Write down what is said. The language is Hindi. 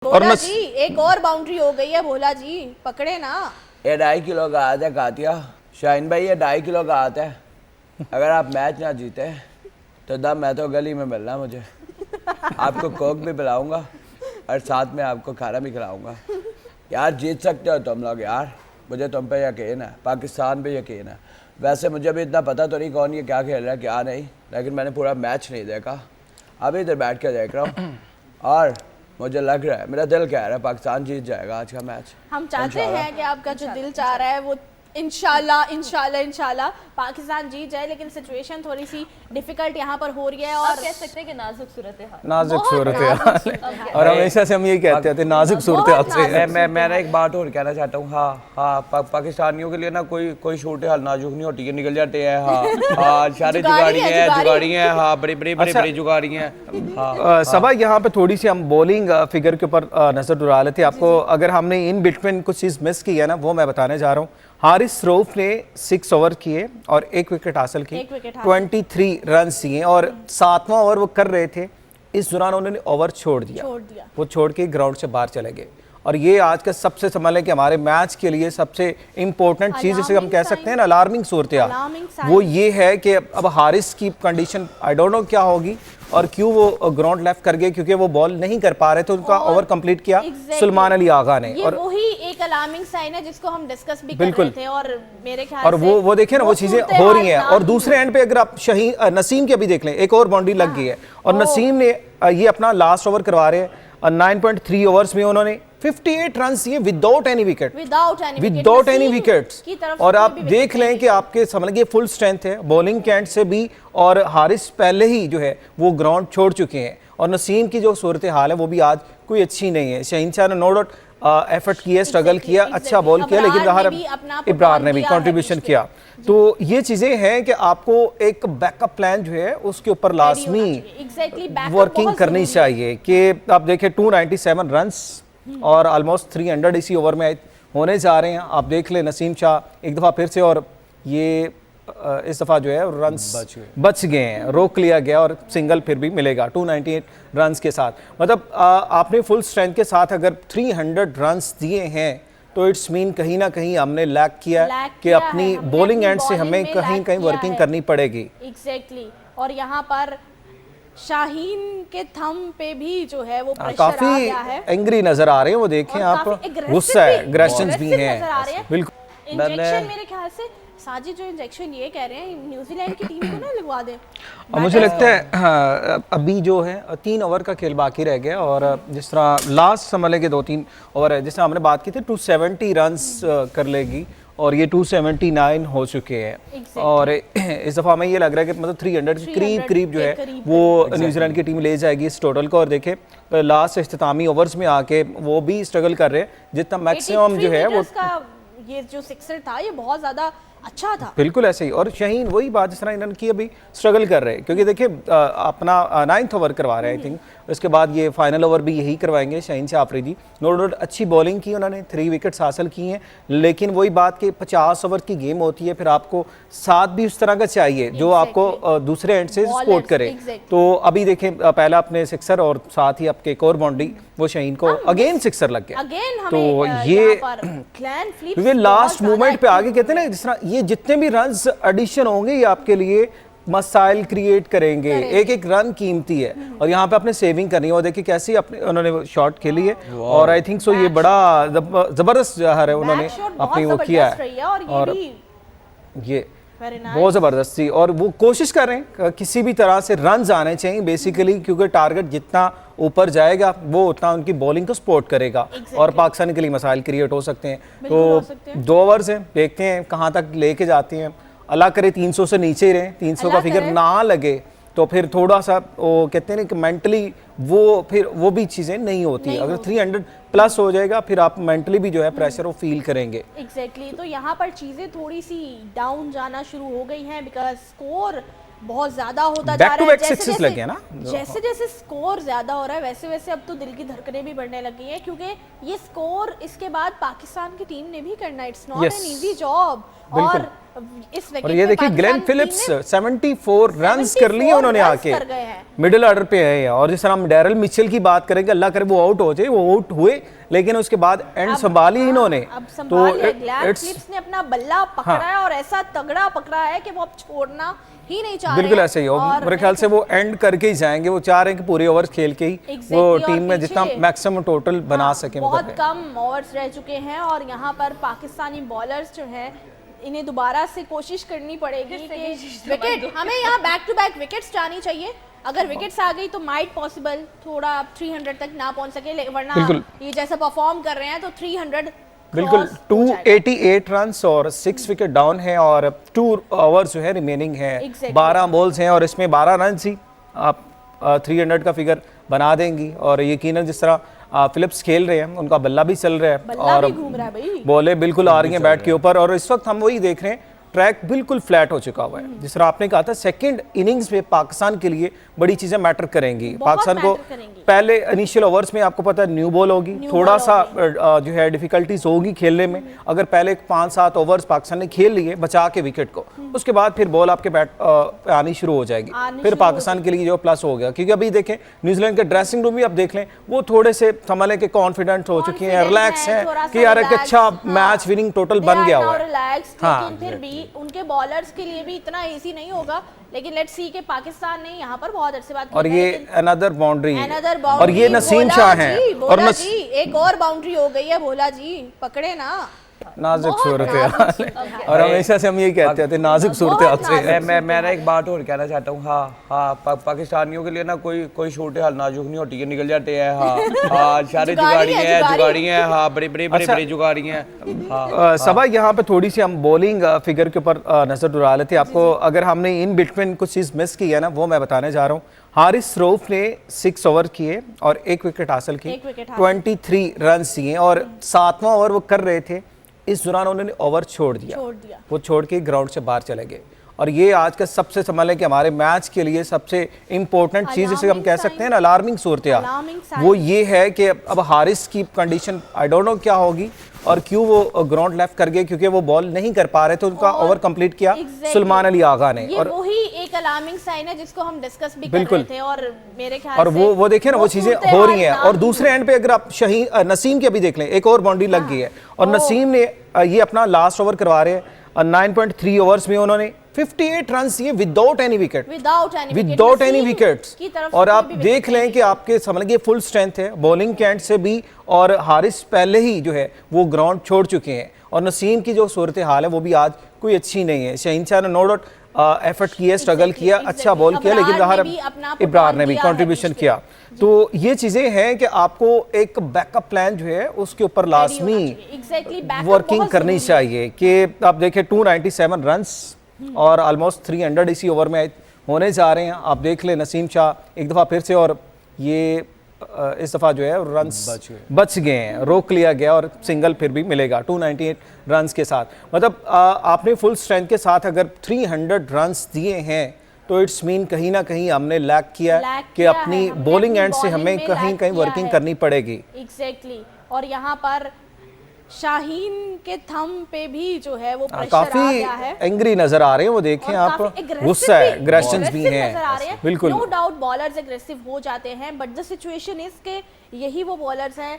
भोला जी एक और बाउंड्री हो गई है। भोला जी पकड़े ना। ये 2.5 किलो का हाथ है कातिया। शाहीन भाई ये 2.5 किलो का हाथ है। अगर आप मैच ना जीते तो दम मैं तो गली में मिलना मुझे। आपको कोक भी पिलाऊंगा और साथ में आपको खाना भी खिलाऊंगा। यार जीत सकते हो तुम लोग यार, मुझे तुम पे यकीन है, पाकिस्तान पे यकीन है। वैसे मुझे भी इतना पता तो नहीं कौन ये क्या खेल रहा है क्या नहीं, लेकिन मैंने पूरा मैच नहीं देखा, अभी इधर बैठ के देख रहा हूँ और मुझे लग रहा है, मेरा दिल कह रहा है पाकिस्तान जीत जाएगा आज का मैच। हम चाहते हैं कि आपका जो दिल चाह रहा है वो इंशाल्लाह पाकिस्तान जीत जाए, लेकिन सिचुएशन थोड़ी सी डिफिकल्ट यहाँ पर हो रही है और कह सकते हैं कि नाजुक सूरत है। नाजुक सूरत है और हमेशा से हम ये कहते थे नाजुक सूरत है। मैं एक बात और कहना चाहता हूँ। हाँ पाकिस्तानियों के लिए ना कोई छोटे हाल नाजुक नहीं होती है, निकल जाते हैं। हाँ सारे जुगाड़ी हैं। हाँ बड़ी जुगाड़ी हैं। सबा यहाँ पे थोड़ी सी हम बॉलिंग फिगर के ऊपर नजर डुरा लेते हैं। आपको अगर हमने इन बिटवीन कुछ चीज मिस की है ना, वो मैं बताने जा रहा हूँ। हारिस रऊफ ने 6 ओवर किए और 1 विकेट हासिल की, 23 रन दिए और 7वां ओवर वो कर रहे थे, इस दौरान उन्होंने ओवर छोड़ दिया। वो छोड़ के ग्राउंड से बाहर चले गए और ये आज का सबसे संभाले कि हमारे मैच के लिए सबसे इम्पोर्टेंट चीज जिसे हम कह सकते हैं ना अलार्मिंग सूरत वो ये है कि अब हारिस की कंडीशन आई डोंट नो क्या होगी और क्यों वो ग्राउंड लेफ्ट कर गए, क्योंकि वो बॉल नहीं कर पा रहे थे। उनका ओवर कंप्लीट किया सुलेमान अली आगा ने। ये और वही एक अलार्मिंग साइन है जिसको हम डिस्कस भी कर रहे थे और मेरे ख्याल और वो देखिए ना वो चीजें हो रही हैं। और दूसरे एंड पे अगर आप नसीम के अभी देख लें, एक और बाउंड्री लग गई है और नसीम ने ये अपना लास्ट ओवर करवा रहे हैं। 9.3 ओवर्स में उन्होंने 58 रन दिए विदाउट एनी विकेट्स। और आप देख लें कि आपके समझ के फुल स्ट्रेंथ है बॉलिंग के एंड से भी, और हारिस पहले ही जो है वो ग्राउंड छोड़ चुके हैं और नसीम की जो सूरत हाल है वो भी आज कोई अच्छी नहीं है। शहीन शाह ने नो डाउट एफर्ट किया, स्ट्रगल किया, अच्छा बॉल किया, लेकिन बाहर इब्रार ने भी कंट्रीब्यूशन किया। तो ये चीजें हैं कि आपको एक बैकअप प्लान जो है उसके ऊपर लाजमी वर्किंग करनी चाहिए। कि आप देखें 297 रन्स और ऑलमोस्ट 300 इसी ओवर में होने जा रहे हैं। आप देख ले नसीम शाह एक दफ़ा फिर से, और ये इस दफ़ा जो है रन्स बच गए हैं, रोक लिया गया और सिंगल फिर भी मिलेगा 298 रन्स के साथ। मतलब आपने फुल स्ट्रेंथ के साथ अगर 300 रन्स दिए हैं तो इट्स मीन कहीं ना कहीं हमने लैक किया कि अपनी बॉलिंग एंड से हमें कहीं कहीं वर्किंग करनी पड़ेगी। एग्जैक्टली। और यहाँ पर शाहीन के थंब पे भी जो है वो प्रेशर काफी एंग्री नजर आ रहे हैं। वो देखें आप, गुस्सा है, एग्रेशंस भी हैं। बिल्कुल इंजेक्शन मेरे ख्याल से साजिद जो इंजेक्शन ये कह रहे हैं न्यूजीलैंड की टीम को ना लगवा दे। मुझे लगता है हाँ, अभी जो है 3 ओवर का खेल बाकी रह गया और जिस तरह लास्ट संभले के 2-3 ओवर है, जिस तरह हमने बात की थी 270 रन्स कर लेगी और ये 279 हो चुके हैं। और इस दफ़ा हमें ये लग रहा है कि मतलब 300 के करीब जो है वो न्यूजीलैंड की टीम ले जाएगी इस टोटल को। और देखें लास्ट इख्तितामी ओवर्स में आके वो भी स्ट्रगल कर रहे हैं, जितना मैक्सिमम जो है वो ये जो सिक्सर था ये बहुत ज़्यादा अच्छा था। बिल्कुल ऐसे ही। और शहीन वही बात जिस तरह इन्होंने की अभी स्ट्रगल कर रहे हैं, क्योंकि देखिए अपना 9th ओवर करवा रहे हैं आई थिंक, उसके बाद ये फाइनल ओवर भी यही करवाएंगे शहीन शाह आफरीदी। नो डाउट अच्छी बॉलिंग की उन्होंने, 3 विकेट्स हासिल की हैं, लेकिन वही बात कि 50 ओवर की गेम होती है, फिर आपको साथ भी उस तरह का चाहिए जो आपको दूसरे एंड से सपोर्ट करे। तो अभी देखें पहला अपने सिक्सर और साथ ही आपके एक और बाउंड्री वो शहीन को अगेन सिक्सर लग गया। तो ये लास्ट मोमेंट पे आगे कहते हैं ना, जिस तरह ये जितने भी रन्स एडिशन होंगे ये आपके लिए मसाइल क्रिएट करेंगे। एक रन कीमती है और यहाँ पे आपने सेविंग करनी है। और देखिए कैसी अपने उन्होंने शॉट खेली है और आई थिंक सो ये बड़ा जबरदस्त है उन्होंने अपनी वो किया है और ये बहुत ज़बरदस्त थी। और वो कोशिश कर रहे हैं किसी भी तरह से रन्स आने चाहिए बेसिकली, क्योंकि टारगेट जितना ऊपर जाएगा वो उतना उनकी बॉलिंग को सपोर्ट करेगा और पाकिस्तान के लिए मसाइल क्रिएट हो सकते हैं। तो 2 ओवर्स हैं, देखते हैं कहाँ तक लेके जाते हैं। अल्लाह करे 300 से नीचे ही रहें, 300 का फिगर ना लगे तो फिर थोड़ा सा वो कहते हैं कि मेंटली वो भी चीज़ें नहीं होती। अगर 300 प्लस हो जाएगा फिर आप मेंटली भी जो है प्रेशर वो फील करेंगे। एग्जैक्टली। तो यहाँ पर चीज़ें थोड़ी सी डाउन जाना शुरू हो गई हैं बिकॉज स्कोर बहुत ज्यादा होता जा रहा है। जैसे जैसे स्कोर ज्यादा हो रहा है वैसे वैसे अब तो दिल की धड़कनें भी बढ़ने लगी हैं, क्योंकि ये स्कोर इसके बाद पाकिस्तान की टीम ने भी करना है। It's not an easy job. और इस और ये देखिए ग्लेन फिलिप्स 74 रन्स कर लिए उन्होंने आके, मिडिल ऑर्डर पे है। और जिस तरह हम डैरल मिचेल की बात करेंगे, अल्लाह करे वो आउट हो जाए, वो आउट हुए लेकिन उसके बाद एंड संभाली इन्होंने। तो ग्लेन फिलिप्स ने अपना बल्ला पकड़ा है और ऐसा तगड़ा पकड़ा है कि वो अब छोड़ना ही नहीं चाह रहे। बिल्कुल ऐसे ही हो, मेरे ख्याल से वो एंड करके ही जाएंगे। वो चाह रहे हैं कि पूरे ओवर्स खेल के ही वो टीम में जितना मैक्सिमम टोटल बना सके। बहुत कम ओवर्स रह चुके हैं और यहाँ पर पाकिस्तानी बॉलर्स जो हैं इन्हें दोबारा से कोशिश करनी पड़ेगी कि विकेट, हमें यहाँ बैक टू बैक विकेट्स जानी चाहिए। अगर विकेट्स आ गई तो माइट पॉसिबल थोड़ा 300 तक ना पहुंच सके, वरना ये जैसा परफॉर्म कर रहे हैं तो 300 बिल्कुल 288 रन्स और 6 विकेट डाउन है और 2 ओवर्स जो है रिमेनिंग है, 12 बॉल्स हैं और इसमें 12 रन ही आप 300 का फिगर बना देंगी। और यकीनन जिस तरह फिलिप्स खेल रहे हैं, उनका बल्ला भी चल रहा है और बॉलें बिल्कुल आ रही हैं बैट के ऊपर। और इस वक्त हम वही देख रहे हैं, ट्रैक बिल्कुल फ्लैट हो चुका हुआ है। जिस तरह आपने कहा था सेकंड इनिंग्स में पाकिस्तान के लिए बड़ी चीजें मैटर करेंगी। पाकिस्तान को पहले इनिशियल ओवर्स में आपको पता है न्यू बॉल होगी, थोड़ा सा जो है डिफिकल्टीज होगी खेलने में। अगर पहले 5-7 ओवर्स पाकिस्तान ने खेल लिए बचा के विकेट को, उसके बाद फिर बॉल आपके बैट पे आनी शुरू हो जाएगी, फिर पाकिस्तान के लिए जो प्लस हो गया। क्योंकि अभी देखें न्यूजीलैंड के ड्रेसिंग रूम भी आप देख लें, वो थोड़े से संभाले के कॉन्फिडेंट हो चुके हैं, रिलैक्स हैं कि यार एक अच्छा मैच विनिंग टोटल बन गया हुआ है। उनके बॉलर्स के लिए भी इतना इजी नहीं होगा, लेकिन लेट्स सी कि पाकिस्तान ने यहाँ पर बहुत अच्छे बात और ये अनदर बाउंड्री और ये नसीम शाह हैं और एक और बाउंड्री हो गई है। भोला जी पकड़े ना, नाजुक सूरत हाल और हमेशा से हम ये कहते थे नाजुक सूरत हाल से। मैं एक बात और कहना चाहता हूँ। हाँ पाकिस्तानियों के लिए ना कोई सूरत हाल नाजुक नहीं होती है, निकल जाते हैं। हाँ सारे जुगाड़ी हैं, हाँ बड़ी जुगाड़ी हैं। सबा यहाँ पे थोड़ी सी हम बॉलिंग फिगर के ऊपर नजर डुरा लेते हैं। आपको अगर हमने इन बिटवीन कुछ चीज मिस की है ना, वो मैं बताने जा रहा हूँ। हारिस रऊफ ने 6 ओवर किए और 1 विकेट हासिल की, 23 रन दिए और 7वां ओवर वो कर रहे थे, इस दौरान उन्होंने ओवर छोड़ दिया। वो छोड़ के ग्राउंड से बाहर चले गए। और ये आज का सबसे संभाले कि हमारे मैच के लिए सबसे इंपॉर्टेंट चीज जिसे हम कह सकते हैं ना अलार्मिंग सूरत-ए-हाल, वो ये है कि अब हारिस की कंडीशन आई डोंट नो क्या होगी और क्यों वो ग्राउंड लेफ्ट कर गए, क्योंकि वो बॉल नहीं कर पा रहे थे। उनका ओवर कंप्लीट किया सुलेमान अली आगा ने। और वही एक अलार्मिंग साइन है जिसको हम डिस्कस भी कर रहे थे और मेरे ख्याल और वो देखें ना वो चीजें हो रही हैं। और दूसरे एंड पे अगर आप नसीम की अभी देख लें, एक और बाउंड्री लग गई है और नसीम ने ये अपना लास्ट ओवर करवा रहे हैं। 9.3 ओवर्स में उन्होंने 58 रन दिए विदाउट एनी विकेट्स। और आप देख लें कि आपके समझ लीजिए फुल स्ट्रेंथ है बॉलिंग के एंड से भी, और हारिस पहले ही जो है वो ग्राउंड छोड़ चुके हैं। और नसीम की जो सूरत हाल है वो भी आज कोई अच्छी नहीं है। शहीनशाह ने नो डाउट एफर्ट किया, स्ट्रगल किया, अच्छा बॉल किया, लेकिन इब्रार ने भी कंट्रीब्यूशन किया। तो ये चीजें हैं कि आपको एक बैकअप प्लान जो है उसके ऊपर लाजमी वर्किंग करनी चाहिए। कि आप देखें 297 रन्स और ऑलमोस्ट 300 इसी ओवर में होने जा रहे हैं। आप देख लें नसीम शाह एक दफ़ा फिर से, और ये इस दफ़ा जो है रन्स बच गए हैं, रोक लिया गया और सिंगल फिर भी मिलेगा 298 रन्स के साथ। मतलब आपने फुल स्ट्रेंथ के साथ अगर 300 रन्स दिए हैं तो इट्स मीन कहीं ना कहीं हमने लैक किया कि अपनी बॉलिंग एंड से हमें कहीं कहीं वर्किंग करनी पड़ेगी। एग्जैक्टली। और यहाँ पर शाहीन के थम पे भी जो है वो प्रेशर काफी आ गया है, एंग्री नजर आ रहे हैं। वो देखें आप, गुस्सा है, एग्रेशंस भी हैं, बिल्कुल नो डाउट बॉलर्स एग्रेसिव हो जाते हैं, बट द सिचुएशन इज के यही वो बॉलर्स हैं